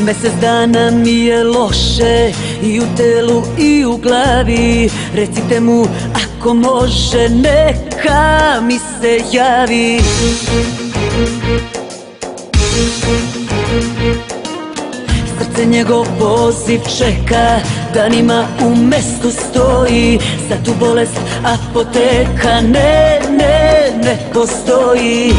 Mesec dana mi je loše i u telu i u glavi. Recite mu ako može neka mi se javi. Srce njegov poziv čeka, danima u mestu stoji. Za tu bolest apoteka ne postoji.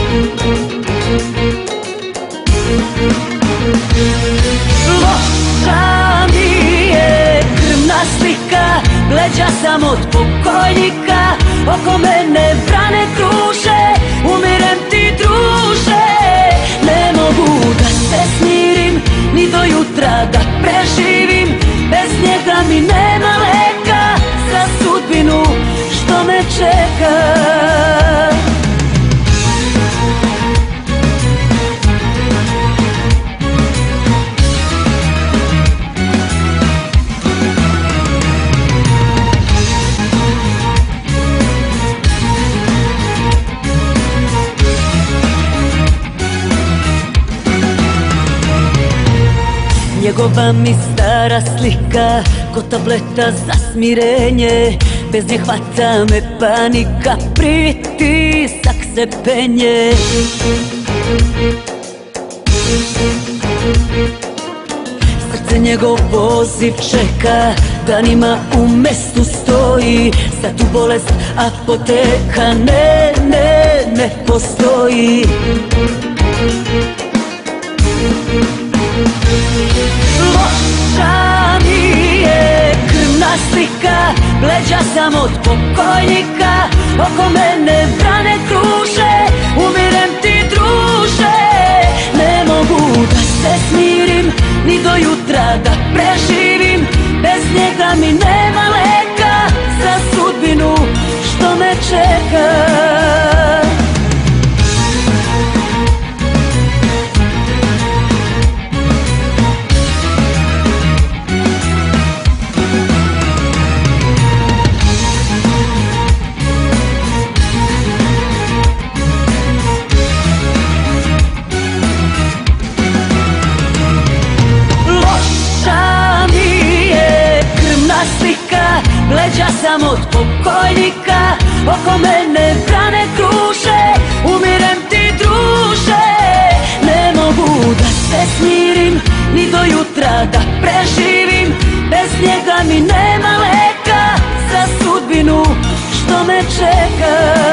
Loša mi je krvna slika, bleđa sam od pokojnika. Oko mene vrane kruže, umirem ti druže. Ne mogu da se smirim, ni do jutra da preživim. Bez njega mi nema leka za sudbinu što me čeka. Njegova mi stara slika, ko tableta za smirenje. Bez nje hvata me panika, pritisak se penje. Srce njegov poziv čeka, danima u mestu stoji. Za tu bolest apoteka ne postoji. Loša mi je krvna slika, bleđa sam od pokojnika. Oko mene vrane kruže, umirem ti druže. Ne mogu da se smirim, ni do jutra da preživim. Bez njega mi nema leka za sudbinu što me čeka. Bleđa sam od pokojnika, oko mene vrane kruže, umirem ti druže. Ne mogu da se smirim, ni do jutra da preživim. Bez njega mi nema leka za sudbinu što me čeka.